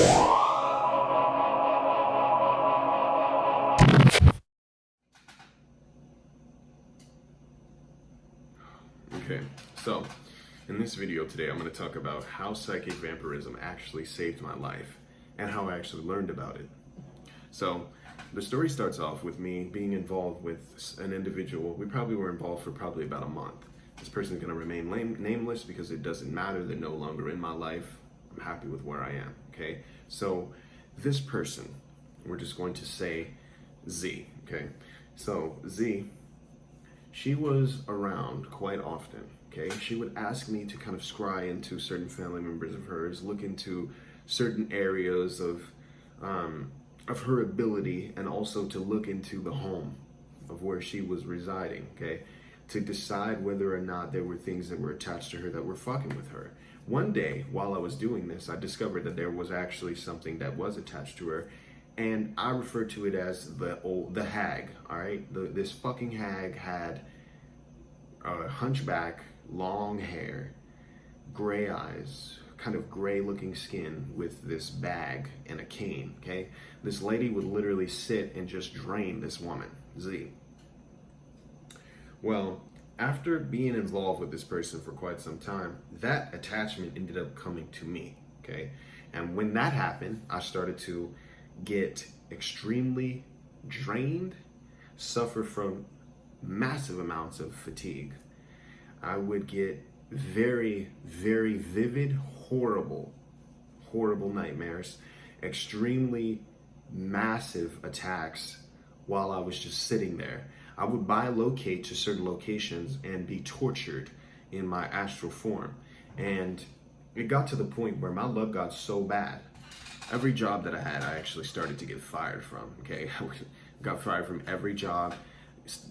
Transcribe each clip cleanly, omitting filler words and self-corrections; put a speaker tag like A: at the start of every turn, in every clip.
A: Okay, so in this video today, I'm going to talk about how psychic vampirism actually saved my life and how I actually learned about it. So the story starts off with me being involved with an individual. We probably were involved for probably about a month. This person's going to remain nameless because it doesn't matter. They're no longer in my life. I'm happy with where I am, okay? So this person, we're just going to say Z, okay? So Z, she was around quite often, okay? She would ask me to kind of scry into certain family members of hers, look into certain areas of her ability, and also to look into the home of where she was residing, okay? To decide whether or not there were things that were attached to her that were fucking with her. One day, while I was doing this, I discovered that there was actually something that was attached to her, and I refer to it as the hag, all right? This fucking hag had a hunchback, long hair, gray eyes, kind of gray looking skin with this bag and a cane, okay? This lady would literally sit and just drain this woman, Z. Well, after being involved with this person for quite some time, that attachment ended up coming to me, okay? And when that happened, I started to get extremely drained, suffer from massive amounts of fatigue. I would get very, very vivid, horrible nightmares, extremely massive attacks while I was just sitting there. I would bilocate to certain locations and be tortured in my astral form. And it got to the point where my love got so bad. Every job that I had, I actually started to get fired from, okay? I got fired from every job.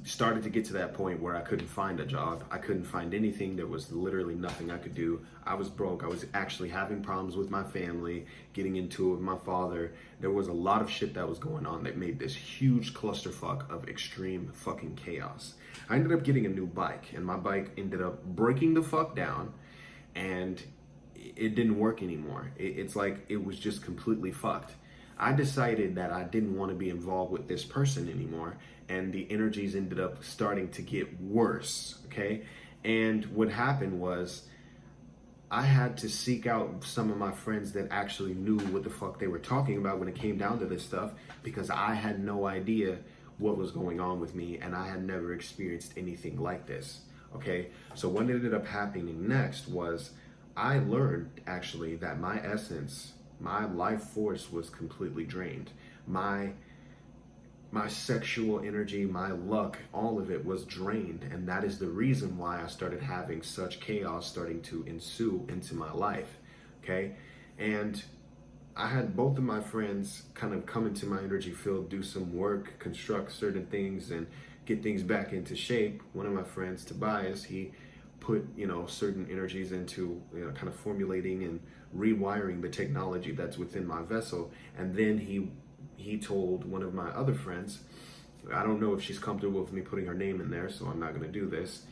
A: Started to get to that point where I couldn't find a job. I couldn't find anything. There was literally nothing I could do. I was broke. I was actually having problems with my family, getting into it with my father. There was a lot of shit that was going on that made this huge clusterfuck of extreme fucking chaos. I ended up getting a new bike, and my bike ended up breaking the fuck down, and it didn't work anymore. It's like it was just completely fucked. I decided that I didn't want to be involved with this person anymore, and the energies ended up starting to get worse, okay? And what happened was I had to seek out some of my friends that actually knew what the fuck they were talking about when it came down to this stuff, because I had no idea what was going on with me, and I had never experienced anything like this, okay? So what ended up happening next was I learned actually that my essence, my life force was completely drained. My sexual energy, my luck, all of it was drained. And that is the reason why I started having such chaos starting to ensue into my life, okay? And I had both of my friends kind of come into my energy field, do some work, construct certain things, and get things back into shape. One of my friends, Tobias, he put, certain energies into, kind of formulating and rewiring the technology that's within my vessel. And then he told one of my other friends, I don't know if she's comfortable with me putting her name in there, so I'm not going to do this.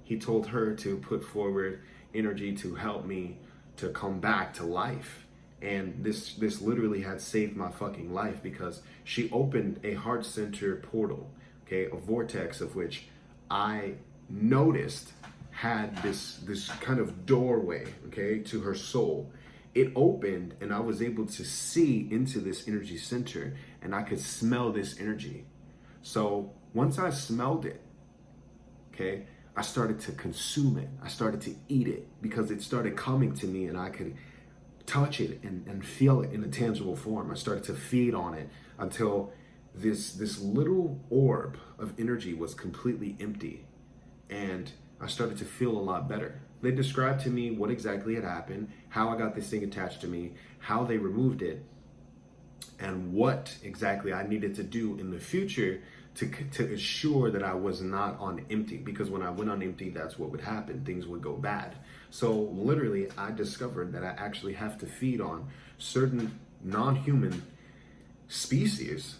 A: He told her to put forward energy to help me to come back to life. And this literally had saved my fucking life, because she opened a heart center portal, okay, a vortex of which I noticed had this kind of doorway, okay, to her soul. It opened, and I was able to see into this energy center, and I could smell this energy. So once I smelled it, okay, I started to consume it. I started to eat it, because it started coming to me, and I could touch it and feel it in a tangible form. I started to feed on it until this little orb of energy was completely empty, and I started to feel a lot better. They described to me what exactly had happened, how I got this thing attached to me, how they removed it, and what exactly I needed to do in the future to ensure that I was not on empty. Because when I went on empty, that's what would happen. Things would go bad. So literally, I discovered that I actually have to feed on certain non-human species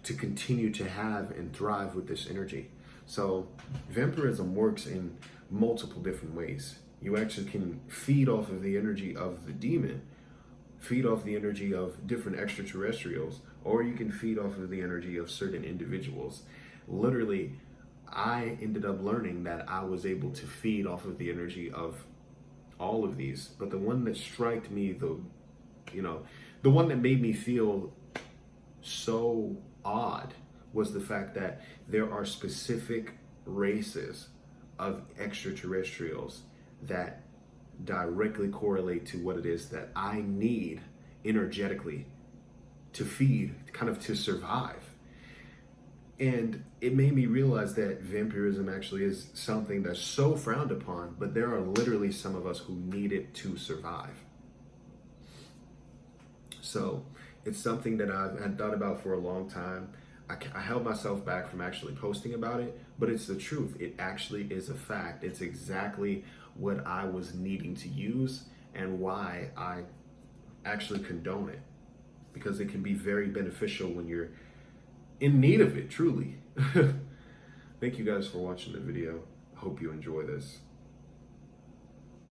A: to continue to have and thrive with this energy. So vampirism works in multiple different ways. You actually can feed off of the energy of the demon, feed off the energy of different extraterrestrials, or you can feed off of the energy of certain individuals. Literally, I ended up learning that I was able to feed off of the energy of all of these, but the one that struck me, the one that made me feel so odd was the fact that there are specific races of extraterrestrials that directly correlate to what it is that I need energetically to feed, kind of to survive. And it made me realize that vampirism actually is something that's so frowned upon, but there are literally some of us who need it to survive. So it's something that I've had thought about for a long time. I held myself back from actually posting about it, but it's the truth. It actually is a fact. It's exactly what I was needing to use and why I actually condone it, because it can be very beneficial when you're in need of it, truly. Thank you guys for watching the video. I hope you enjoy this.